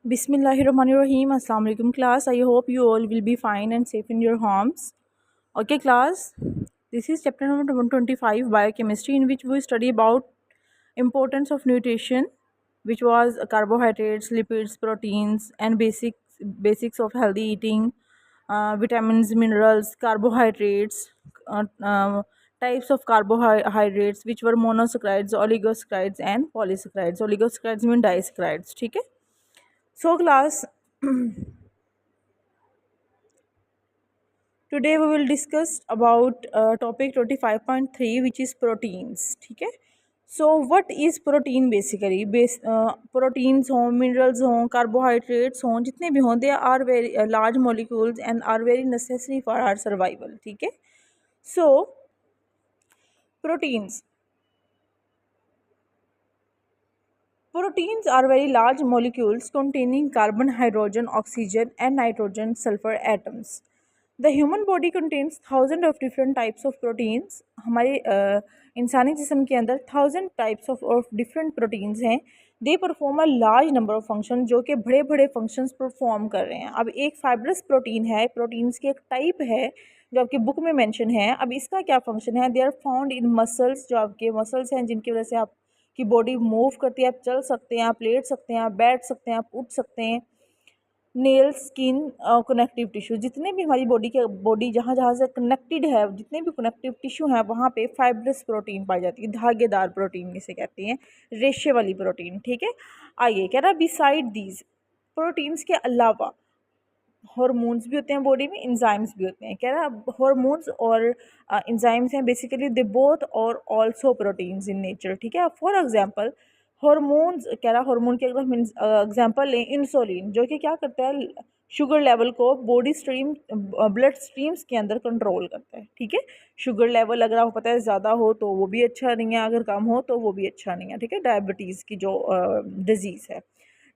Bismillahirrahmanirrahim. Assalamu alaikum class. I hope you all will be fine and safe in your homes. Okay class, this is chapter number 125 biochemistry, in which we study about importance of nutrition, which was carbohydrates, lipids, proteins, and basics of healthy eating, vitamins, minerals, carbohydrates, uh, uh, types of carbohydrates, which were monosaccharides, oligosaccharides, and polysaccharides. Oligosaccharides mean disaccharides. ठीक है. So class, today we will discuss about topic 25.3, which is proteins. ठीक है. So what is protein basically? Proteins हों, minerals हों, carbohydrates हों, जितने भी हों, they are very large molecules and are very necessary for our survival. ठीक है. So proteins. Proteins are very large molecules containing carbon, hydrogen, oxygen, and nitrogen, sulfur atoms. The human body contains thousands of different types of proteins. हमारे इंसानी जिस्म के अंदर 1000 types of different proteins हैं. They perform a large number of functions, जो कि बड़े बड़े functions perform कर रहे हैं. अब एक fibrous protein है, proteins की एक type है जो आपकी बुक में मेंशन है. अब इसका क्या फंक्शन है? They are found in muscles, जो आपके मसल्स हैं जिनकी वजह से आप की बॉडी मूव करती है. आप चल सकते हैं, आप लेट सकते हैं, आप बैठ सकते हैं, आप उठ सकते हैं. नेल्स, स्किन, कनेक्टिव टिश्यू, जितने भी हमारी बॉडी जहाँ जहाँ से कनेक्टेड है, जितने भी कनेक्टिव टिश्यू हैं वहाँ पे फाइब्रस प्रोटीन पाई जाती है. धागेदार प्रोटीन इसे कहते हैं, रेशे वाली प्रोटीन. ठीक है. आइए, कह रहा बिसाइड दीज, प्रोटीन्स के अलावा हार्मोन्स भी होते हैं बॉडी में, इंजाइम्स भी होते हैं. कह रहा हार्मोन्स और इंजाइम्स हैं बेसिकली दे बोथ और ऑल्सो प्रोटीन्स इन नेचर. ठीक है. फॉर एग्जांपल हार्मोन्स, कह रहा हार्मोन की अगर हम एग्जांपल लें, इंसुलिन, जो कि क्या करता है, शुगर लेवल को बॉडी स्ट्रीम ब्लड स्ट्रीम्स के अंदर कंट्रोल करता है. ठीक है. शुगर लेवल अगर आपको पता है ज़्यादा हो तो वो भी अच्छा नहीं है, अगर कम हो तो वो भी अच्छा नहीं है. ठीक है. डायबिटीज़ की जो डिजीज़ है.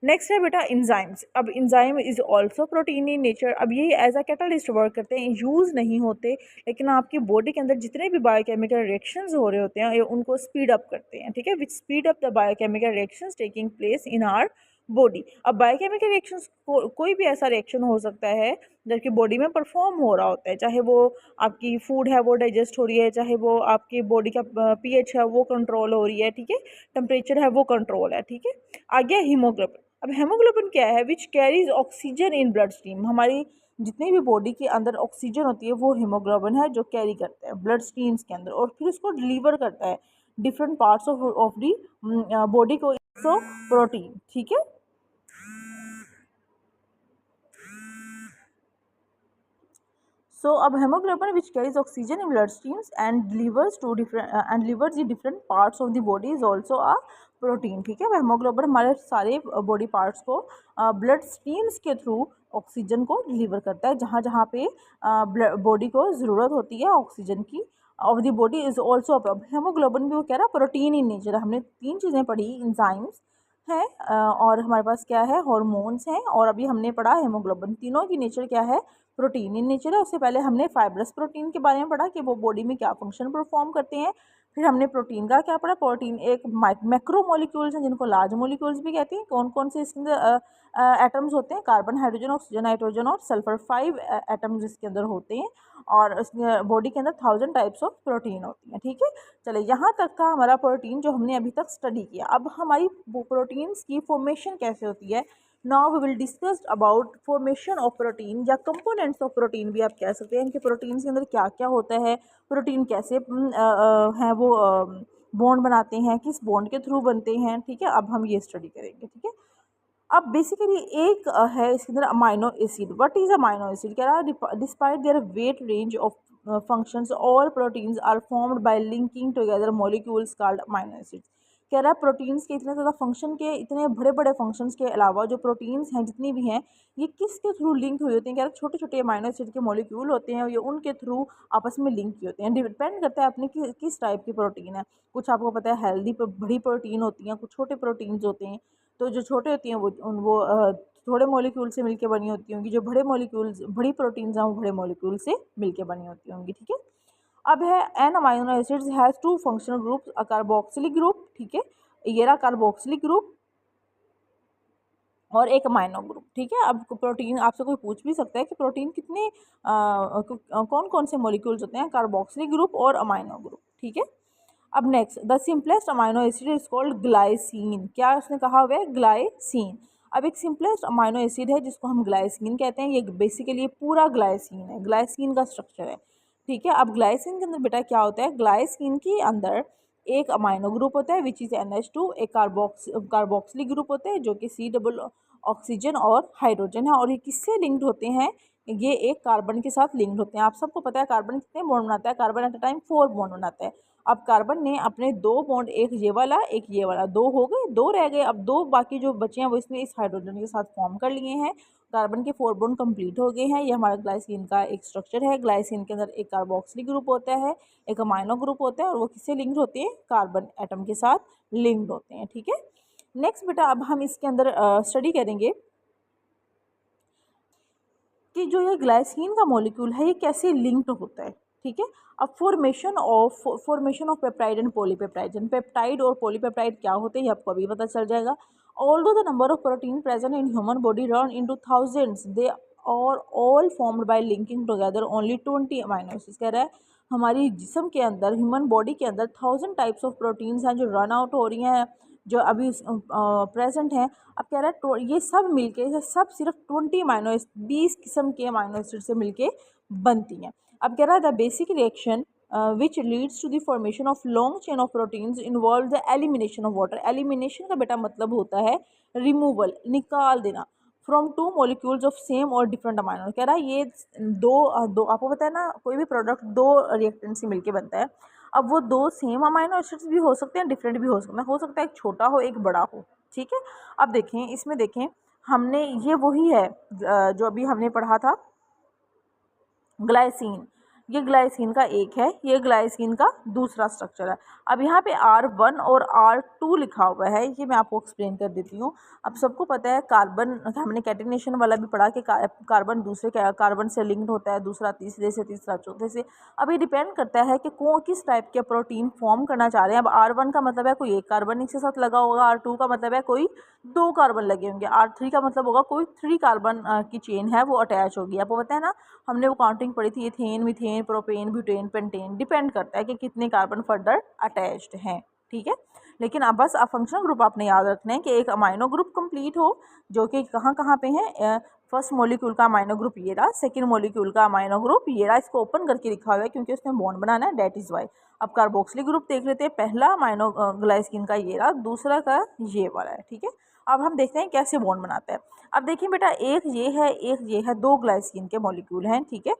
नेक्स्ट है बेटा इंजाइम्स. अब enzyme is also protein in nature. अब ये एज अ कैटलिस्ट वर्क करते हैं, यूज़ नहीं होते, लेकिन आपकी बॉडी के अंदर जितने भी बायोकेमिकल रिएक्शंस हो रहे होते हैं ये उनको स्पीड अप करते हैं. ठीक है. विच speed up the biochemical reactions taking place in our body. अब बायोकेमिकल रिएक्शंस कोई भी ऐसा रिएक्शन हो सकता है जबकि बॉडी में परफॉर्म हो रहा होता है, चाहे वो आपकी फूड है वो डाइजेस्ट हो रही है, चाहे वो आपकी बॉडी का पीएच है वो कंट्रोल हो रही है. ठीक है. टेम्परेचर है वो कंट्रोल है. ठीक है. आगे हीमोग्लोबिन. अब हेमोग्लोबिन क्या है? Which carries oxygen in blood stream. हमारी जितनी भी बॉडी के अंदर ऑक्सीजन होती है वो हीमोग्लोबिन है जो कैरी करता है ब्लड स्ट्रीम्स के अंदर, और फिर उसको डिलीवर करता है different parts of the body को. So protein. ठीक है. So अब hemoglobin which carries oxygen in blood streams and delivers the different parts of the body is also a protein. ठीक है. हेमोग्लोबिन हमारे सारे बॉडी पार्ट्स को ब्लड स्ट्रीम्स के थ्रू ऑक्सीजन को डिलीवर करता है जहाँ जहाँ पे बॉडी को ज़रूरत होती है ऑक्सीजन की of the body is also. Haemoglobin भी वो कह रहा है प्रोटीन इन नेचर. हमने 3 चीज़ें पढ़ी, इंजाइम्स है और हमारे पास क्या है, हार्मोन्स हैं, और अभी हमने पढ़ा हेमोग्लोबिन. तीनों की नेचर क्या है? प्रोटीन इन नेचर है. उससे पहले हमने फाइब्रस प्रोटीन के बारे में पढ़ा कि वो बॉडी में क्या फंक्शन परफॉर्म करते हैं. फिर हमने प्रोटीन का क्या पढ़ा? प्रोटीन एक मैक्रो मॉलिक्यूल्स हैं जिनको लार्ज मॉलिक्यूल्स भी कहते हैं. कौन कौन से इसके अंदर एटम्स होते हैं? कार्बन, हाइड्रोजन, ऑक्सीजन, नाइट्रोजन और सल्फर. 5 एटम्स इसके अंदर होते हैं और बॉडी के अंदर 1000 टाइप्स ऑफ प्रोटीन होती हैं. ठीक है. चले, यहाँ तक था हमारा प्रोटीन जो हमने अभी तक स्टडी किया. अब हमारी प्रोटीन्स की फॉर्मेशन कैसे होती है. Now we will discuss about formation of protein या कंपोनेंट्स ऑफ प्रोटीन भी आप कह सकते हैं. इनके प्रोटीन्स के अंदर क्या क्या होता है, प्रोटीन कैसे हैं वो बॉन्ड बनाते हैं, किस बॉन्ड के थ्रू बनते हैं. ठीक है. अब हम ये स्टडी करेंगे. ठीक है. अब बेसिकली एक है इसके अंदर amino acid. What is amino acid? कह रहा है despite their wide range of functions all proteins are formed by linking together molecules called amino acids. कह रहा है प्रोटीन्स के इतने ज़्यादा फंक्शन के, इतने बड़े बड़े फंक्शंस के अलावा जो प्रोटीन्स हैं जितनी भी हैं ये किसके थ्रू लिंक हुए होते हैं? कह रहा है छोटे छोटे अमाइनो एसिड के मॉलिक्यूल होते हैं, ये उनके थ्रू आपस में लिंक किए होते हैं. डिपेंड करता है अपने किस टाइप की प्रोटीन है. कुछ आपको पता है हेल्दी बड़ी प्रोटीन होती हैं, कुछ छोटे प्रोटीन्स होते हैं. तो जो छोटे होती हैं वो थोड़े मॉलिक्यूल से मिलके बनी होती होंगी, जो बड़े मॉलिक्यूल्स बड़ी प्रोटीन्स हैं वो बड़े मॉलिक्यूल से मिलके बनी होती होंगी. ठीक है. अब है an amino acids has 2 functional groups, a carboxylic group. ठीक है. ये रहा कार्बोक्सिलिक ग्रुप और एक अमाइनो ग्रुप। ठीक है, अब प्रोटीन आपसे कोई पूछ भी सकता है कि प्रोटीन कितने कौन कौन से मॉलिक्यूल्स होते हैं, कार्बोक्सिलिक ग्रुप और अमाइनो ग्रुप। ठीक है, अब next, the simplest amino acid is called glycine. क्या उसने कहा हुआ है, ग्लाइसिन। अब एक सिंपलेस्ट अमाइनो एसिड है जिसको हम ग्लाइसिन कहते हैं, ये बेसिकली पूरा ग्लाइसिन है, ग्लाइसिन का स्ट्रक्चर है। ठीक है, अब ग्लाइसिन के अंदर बेटा क्या होता है, ग्लाइसिन के अंदर एक अमाइनो ग्रुप होता है विच इज़ NH2, एक कार्बोक्सिलिक ग्रुप होता है जो कि C डबल ऑक्सीजन और हाइड्रोजन है। और ये किससे लिंक्ड होते हैं, ये एक कार्बन के साथ लिंक्ड होते हैं। आप सबको पता है कार्बन कितने बॉन्ड बनाता है, carbon at a time 4 bond बनाता है। अब कार्बन ने अपने 2 बॉन्ड, एक ये वाला 2 हो गए, 2 रह गए, अब 2 बाकी जो बचे हैं वो इसने इस हाइड्रोजन के साथ फॉर्म कर लिए हैं। कार्बन के 4 बॉन्ड कंप्लीट हो गए हैं। ये हमारा ग्लाइसिन का एक स्ट्रक्चर है। ग्लाइसिन के अंदर एक कार्बोक्सिलिक ग्रुप होता है, एक अमाइनो ग्रुप होता है, और वो किससे लिंक्ड होते हैं, कार्बन एटम के साथ लिंक्ड होते हैं। ठीक है, नेक्स्ट बेटा अब हम इसके अंदर स्टडी करेंगे कि जो ये ग्लाइसिन का मॉलिक्यूल है ये कैसे लिंक्ड होता है। ठीक है, अब formation of peptide and polypeptide. Peptide और पॉलीपेप्टाइड क्या होते हैं ये आपको अभी पता चल जाएगा। Although the number of protein present in human body run into thousands, they are all formed by linking together only 20 amino acids. कह रहा है हमारी जिस्म के अंदर, ह्यूमन बॉडी के अंदर 1000 टाइप्स ऑफ प्रोटीन्स हैं जो रन आउट हो रही हैं, जो अभी प्रेजेंट हैं। अब कह रहा है ये सब मिलके, ये सब सिर्फ 20 किस्म के अमाइनो एसिड से मिलके बनती हैं। अब कह रहा है the basic reaction which leads to the formation of long chain of proteins involve the elimination of water. Elimination का बेटा मतलब होता है रिमूवल, निकाल देना, फ्रॉम 2 मॉलिक्यूल्स ऑफ सेम और डिफरेंट अमाइनो। कह रहा है ये दो आपको पता है ना, कोई भी प्रोडक्ट 2 रिएक्टेंट से मिलके बनता है। अब वो 2 सेम अमाइनो एसिड्स भी हो सकते हैं, डिफरेंट भी हो सकता है एक छोटा हो एक बड़ा हो। ठीक है, अब देखें इसमें, देखें हमने ये वही है जो अभी हमने पढ़ा था ग्लाइसिन। ये ग्लाइसिन का एक है, ये ग्लाइसिन का दूसरा स्ट्रक्चर है। अब यहाँ पे R1 और R2 लिखा हुआ है, ये मैं आपको एक्सप्लेन कर देती हूँ। अब सबको पता है कार्बन, हमने कैटिनेशन वाला भी पढ़ा कि कार्बन दूसरे कार्बन से लिंक्ड होता है, दूसरा तीसरे से, तीसरा चौथे से। अब ये डिपेंड करता है कि किस टाइप के प्रोटीन फॉर्म करना चाह रहे हैं। अब R1 का मतलब है कोई एक कार्बन इसके साथ लगा होगा, R2 का मतलब है कोई 2 कार्बन लगे होंगे, R3 का मतलब होगा कोई 3 कार्बन की चेन है वो अटैच होगी। आपको पता है ना, हमने वो काउंटिंग पढ़ी थी, ethane, methane, propane, butane, pentane. Depend करता है कि कितने कार्बन फर्दर अटैच्ड हैं। ठीक है, लेकिन अब बस फंक्शनल ग्रुप आपने याद रखना है कि एक अमाइनो ग्रुप कंप्लीट हो, जो कि कहाँ कहाँ पे है, फर्स्ट मॉलिक्यूल का अमाइनो ग्रुप ये रहा, सेकंड मॉलिक्यूल का अमाइनो ग्रुप ये रहा। इसको ओपन करके लिखा हुआ है क्योंकि उसने बॉन्ड बनाना है, डेट इज़ वाई। अब कार्बोक्सिलिक ग्रुप देख लेते हैं, पहला अमाइनो ग्लाइसिन का ये रहा, दूसरा का ये वाला है। ठीक है, अब हम देखते हैं कैसे बॉन्ड बनाता है। अब देखिए बेटा, एक ये है, 2 ग्लाइसिन के मॉलिक्यूल हैं। ठीक है,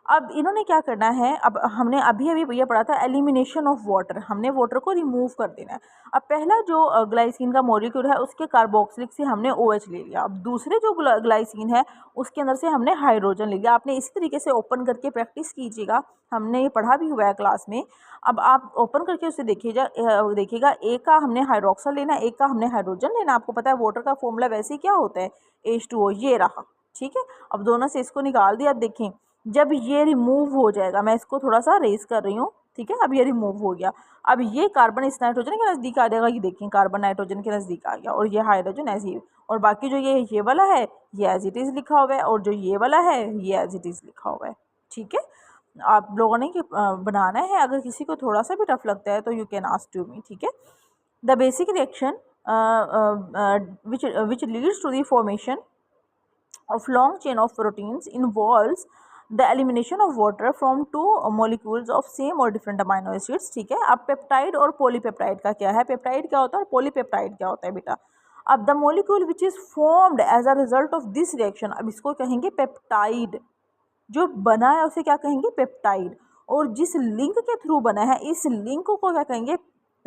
अब इन्होंने क्या करना है, अब हमने अभी अभी ये पढ़ा था एलिमिनेशन ऑफ वाटर, हमने वाटर को रिमूव कर देना है। अब पहला जो ग्लाइसिन का मॉलिक्यूल है उसके कार्बोक्सिलिक से हमने OH ले लिया। अब दूसरे जो ग्लाइसिन है उसके अंदर से हमने हाइड्रोजन ले लिया। आपने इसी तरीके से ओपन करके प्रैक्टिस कीजिएगा, हमने ये पढ़ा भी हुआ है क्लास में। अब आप ओपन करके उसे देखिएगा, एक का हमने हाइड्रोक्सल लेना, एक का हमने हाइड्रोजन लेना। आपको पता है वाटर का फॉर्मूला वैसे ही क्या होता है, H2O, ये रहा। ठीक है, अब दोनों से इसको निकाल दिया। अब देखें जब ये रिमूव हो जाएगा, मैं इसको थोड़ा सा रेस कर रही हूँ। ठीक है, अब ये रिमूव हो गया। अब ये कार्बन इस नाइट्रोजन के नज़दीक आ जाएगा, ये देखिए कार्बन नाइट्रोजन के नज़दीक आ गया, और ये हाइड्रोजन ऐसे ही। और बाकी जो ये वाला है ये एज इट इज़ लिखा हुआ है, और जो ये वाला है ये एज इट इज़ लिखा हुआ है। ठीक है, आप लोगों ने बनाना है, अगर किसी को थोड़ा सा भी टफ लगता है तो you can ask to me. ठीक है, the basic reaction which leads to the formation of long chain of proteins involves the elimination of water from 2 molecules of same or different amino acids। ठीक है, अब peptide और polypeptide का क्या है, peptide क्या होता है और पॉलीपेप्टाइड क्या होता है बेटा। अब the molecule which is formed as a result of this reaction, अब इसको कहेंगे पेप्टाइड। जो बना है उसे क्या कहेंगे, पेप्टाइड। और जिस लिंक के थ्रू बना है इस लिंक को क्या कहेंगे,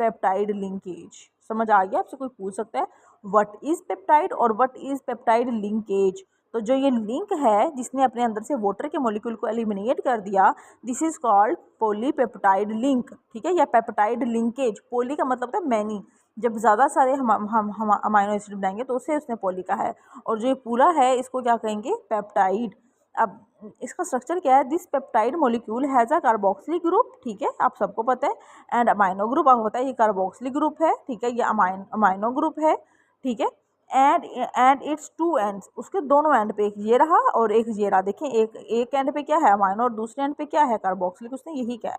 पेप्टाइड लिंकेज। समझ आ गया, आपसे कोई पूछ सकता है व्हाट इज पेप्टाइड और व्हाट इज पेप्टाइड लिंकेज। तो जो ये लिंक है जिसने अपने अंदर से वाटर के मॉलिक्यूल को एलिमिनेट कर दिया, this is called polypeptide link. ठीक है, या पेप्टाइड लिंकेज। पॉली का मतलब है मैनी, जब ज़्यादा सारे हम अमाइनो एसिड बनाएंगे तो उसे उसने पॉली का है, और जो ये पूरा है इसको क्या कहेंगे, पेप्टाइड। अब इसका स्ट्रक्चर क्या है, this peptide molecule has a carboxylic group. ठीक है, आप सबको पता है, एंड अमाइनो ग्रुप आपको पता है, ये कार्बोक्सिलिक ग्रुप है। ठीक है, ये अमाइनो ग्रुप है। ठीक है, एंड इट्स टू एंड्स, उसके दोनों एंड पे, एक ये रहा और एक ये रहा। देखें एक एंड पे क्या है अमाइनो और दूसरे एंड पे क्या है कार्बोक्सिलिक, उसने यही क्या है।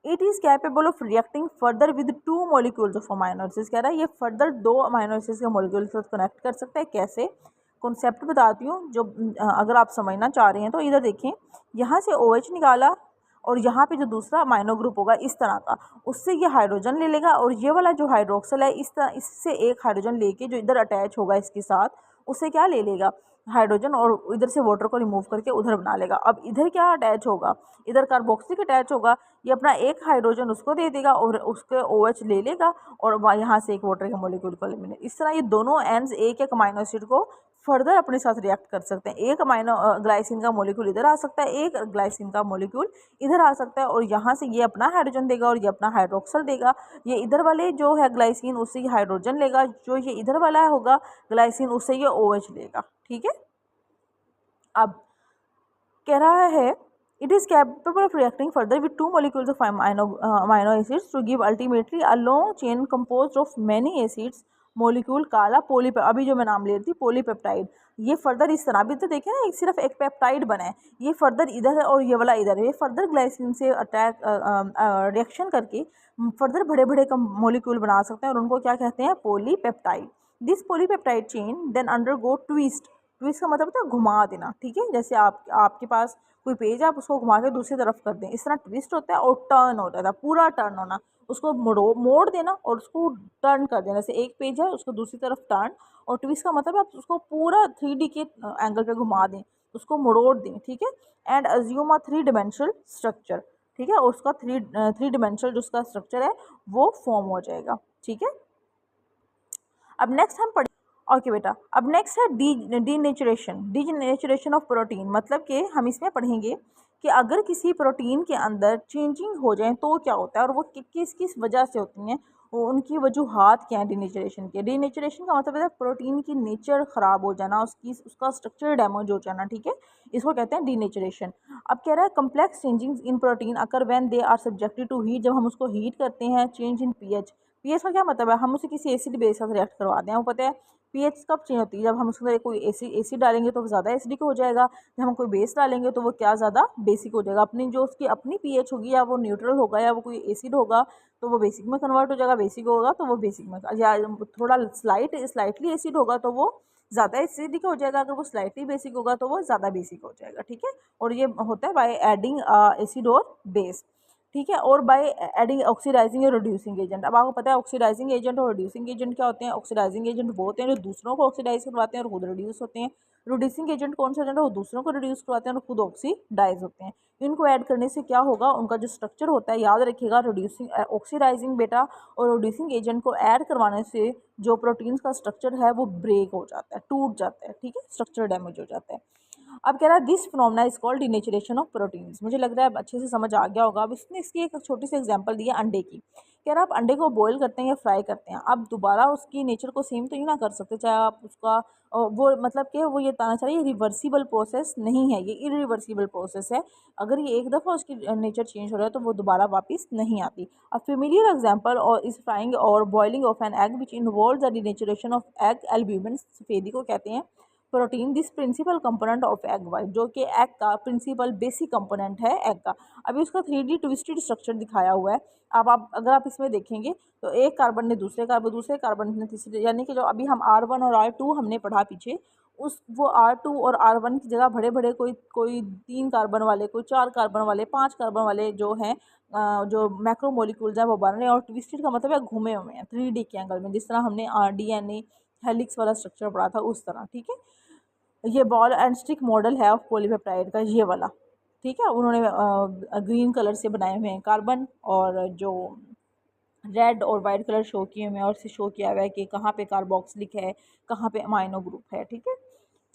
It is capable of reacting further with two molecules of amino acids, कह रहा है ये फर्दर दो अमाइनो एसिड्स के मॉलिक्यूल के साथ कनेक्ट कर सकता है। कैसे, कॉन्सेप्ट बताती हूँ जो अगर आप समझना चाह रहे हैं तो इधर देखें, यहाँ से OH निकाला और यहाँ पे जो दूसरा अमाइनो ग्रुप होगा इस तरह का, उससे ये हाइड्रोजन ले लेगा और ये वाला जो हाइड्रोक्सल है इस तरह इससे एक हाइड्रोजन लेके जो इधर अटैच होगा इसके साथ, उससे क्या ले लेगा हाइड्रोजन और इधर से वाटर को रिमूव करके उधर बना लेगा। अब इधर क्या अटैच होगा, इधर कार्बोक्सिलिक अटैच होगा, ये अपना एक हाइड्रोजन उसको दे देगा और उसके OH ले लेगा और यहाँ से एक वाटर के मॉलिक्यूल को एलिमिनेट। इस तरह ये दोनों एंड्स एक एक अमाइनो एसिड को फर्दर अपने साथ रिएक्ट कर सकते हैं। एक अमाइनो ग्लाइसिन का मॉलिक्यूल इधर आ सकता है, एक ग्लाइसिन का मॉलिक्यूल इधर आ सकता है और यहाँ से ये अपना हाइड्रोजन देगा और ये अपना हाइड्रोक्सल देगा। ये इधर वाले जो है ग्लाइसिन उससे ये हाइड्रोजन लेगा, जो ये इधर वाला होगा ग्लाइसिन उससे ये OH लेगा। ठीक है, अब कह रहा है it is capable of reacting further with two molecules of amino acids to give ultimately a long chain composed of many acids molecule काला अभी जो मैं नाम ले रही थी पॉलीपेप्टाइड। ये फर्दर इस तरह भी तो देखें ना, एक सिर्फ एक पेप्टाइड बना है, ये फर्दर इधर है और ये वाला इधर है, ये फर्दर ग्लाइसिन से अटैक रिएक्शन करके फर्दर बड़े बड़े मॉलिक्यूल बना सकते हैं और उनको क्या कहते हैं, polypeptide. This polypeptide chain then undergo twist, twist का मतलब होता है घुमा देना। ठीक है, जैसे आपके पास कोई पेज है, आप उसको घुमा के दूसरी तरफ कर दें, इस तरह ट्विस्ट होता है और टर्न होता है, पूरा टर्न होना, उसको मोड़ देना और उसको टर्न कर देना। जैसे एक पेज है उसको दूसरी तरफ टर्न, और ट्विस्ट का मतलब आप उसको पूरा 3D के एंगल पे घुमा दें, उसको मोड़ दें। ठीक है, and assume a 3 dimensional structure. ठीक है, और उसका थ्री डिमेंशनल जो उसका स्ट्रक्चर है वो फॉर्म हो जाएगा। ठीक है, अब नेक्स्ट हम पढ़ ओके बेटा, अब नेक्स्ट है डीनेचुरेशन ऑफ प्रोटीन। मतलब कि हम इसमें पढ़ेंगे कि अगर किसी प्रोटीन के अंदर चेंजिंग हो जाए तो क्या होता है और वो किस किस वजह से होती हैं, वो उनकी वजूहात क्या हैं डीनेचुरेशन के। डीनेचुरेशन का मतलब है प्रोटीन की नेचर ख़राब हो जाना, उसका स्ट्रक्चर डैमेज हो जाना। ठीक है, इसको कहते हैं डीनेचुरेशन। अब कह रहा है complex changing in protein occur when they are subjected to heat, जब हम उसको हीट करते हैं। चेंज इन पीएच का क्या मतलब है, हम उसे किसी एसिड बेस के साथ रिएक्ट करवाते हैं। वो पता है पीएच कब चेंज होती है, जब हम उसके अंदर कोई एसिड डालेंगे तो वो ज़्यादा एसिडिक हो जाएगा, जब हम कोई बेस डालेंगे तो वो क्या ज़्यादा बेसिक हो जाएगा। अपनी जो उसकी अपनी पीएच होगी, या वो न्यूट्रल होगा या वो कोई एसिड होगा तो वो बेसिक में कन्वर्ट हो जाएगा, बेसिक होगा तो वो बेसिक में, या थोड़ा स्लाइटली एसिड होगा तो वो ज़्यादा एसिडिक हो जाएगा, अगर वो स्लाइटली बेसिक होगा तो वो ज़्यादा बेसिक हो जाएगा। ठीक है, और ये होता है बाय एडिंग एसिड और बेस। ठीक है, और बाय एडिंग ऑक्सीडाइजिंग और रिड्यूसिंग एजेंट। अब आपको पता है ऑक्सीडाइजिंग एजेंट और रिड्यूसिंग एजेंट क्या होते हैं। ऑक्सीडाइजिंग एजेंट वो होते हैं जो दूसरों को ऑक्सीडाइज करवाते हैं और खुद रिड्यूस होते हैं। रिड्यूसिंग एजेंट कौन सा एजेंट है, वो दूसरों को रिड्यूस करवाते हैं और खुद ऑक्सीडाइज होते हैं। इनको ऐड करने से क्या होगा, उनका जो स्ट्रक्चर होता है, याद रखिएगा, रिड्यूसिंग ऑक्सीडाइजिंग बेटा और रिड्यूसिंग एजेंट को ऐड करवाने से जो प्रोटीन्स का स्ट्रक्चर है वो ब्रेक हो जाता है, टूट जाता है। ठीक है, स्ट्रक्चर डैमेज हो जाता है। अब कह रहा है this phenomena is called denaturation of proteins. मुझे लग रहा है अब अच्छे से समझ आ गया होगा। अब इसने इसकी एक छोटी सी एग्जांपल दी है अंडे की। कह रहा है आप अंडे को बॉईल करते हैं या फ्राई करते हैं, आप दोबारा उसकी नेचर को सेम तो ही ना कर सकते, चाहे आप उसका वो मतलब कि वो ये बताना चाह रही है रिवर्सिबल प्रोसेस नहीं है, ये इरिवर्सिबल प्रोसेस है। अगर ये एक दफ़ा उसकी नेचर चेंज हो रहा है तो वो दोबारा वापस नहीं आती। अ फेमिलियर एग्जाम्पल और इज फ्राइंग और boiling of an egg which involve the denaturation of egg albumin, सफेदी को कहते हैं protein. This principle component of egg white, जो कि एग का प्रिंसिपल बेसिक कंपोनेंट है एग का। अभी उसका 3D ट्विस्टेड स्ट्रक्चर दिखाया हुआ है। अब आप अगर आप इसमें देखेंगे तो एक कार्बन ने दूसरे कार्बन ने तीसरे, यानी कि जो अभी हम R1 और R2 हमने पढ़ा पीछे, उस वो R2 और R1 की जगह बड़े बड़े कोई 3 कार्बन वाले, कोई 4 कार्बन वाले, 5 कार्बन वाले जो हैं जो मैक्रोमोलिक्यूल्स हैं वो बन रहे हैं। और ट्विस्टेड का मतलब है घूमे हुए हैं 3D के एंगल में, जिस तरह हमने DNA हेलिक्स वाला स्ट्रक्चर पढ़ा था उस तरह। ठीक है, ये बॉल एंड स्टिक मॉडल है ऑफ पॉलीपेप्टाइड का, ये वाला। ठीक है, उन्होंने ग्रीन कलर से बनाए हुए हैं कार्बन, और जो रेड और वाइट कलर शो किए हुए हैं, और इसे शो किया हुआ है कि कहाँ पे कार्बोक्सिलिक है, कहाँ पे अमाइनो ग्रुप है। ठीक है,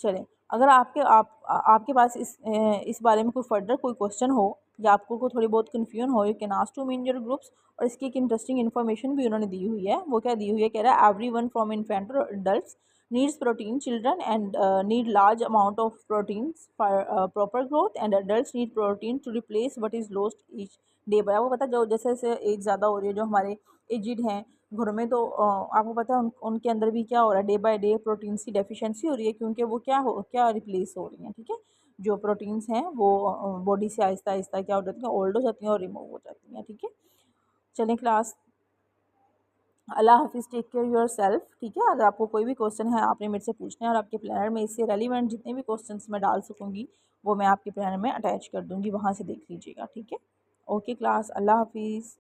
चलें, अगर आपके पास इस बारे में कोई फर्दर कोई क्वेश्चन हो या आपको कोई थोड़ी बहुत कन्फ्यूजन हो, you can ask to me in your groups. और इसकी एक इंटरेस्टिंग इन्फॉर्मेशन भी उन्होंने दी हुई है। वो क्या दी हुई है, कह रहा है everyone from infant to adult needs protein, children and need large amount of proteins for proper growth, and adults need protein to replace what is lost each day by, आपको पता है जो जैसे जैसे एज ज़्यादा हो रही है, जो हमारे एजिड हैं घरों में, तो आपको पता है उनके अंदर भी क्या हो रहा है, डे बाय डे प्रोटीन्स की डेफिशिएंसी हो रही है, क्योंकि वो क्या रिप्लेस हो रही हैं, ठीक है। जो प्रोटीन्स हैं वो बॉडी से आहिस्ता आहिस्ता क्या हो जाती हैं, ओल्ड हो जाती हैं और रिमूव हो जाती हैं, ठीक है। चलें क्लास, अल्लाह हाफिज़, टेक केयर योर सेल्फ, ठीक है। अगर आपको कोई भी क्वेश्चन है आपने मेरे से पूछना है, और आपके प्लानर में इससे रेलिवेंट जितने भी क्वेश्चंस मैं डाल सकूँगी वो मैं आपके प्लानर में अटैच कर दूँगी, वहाँ से देख लीजिएगा, ठीक है। ओके क्लास, अल्लाह हाफिज़।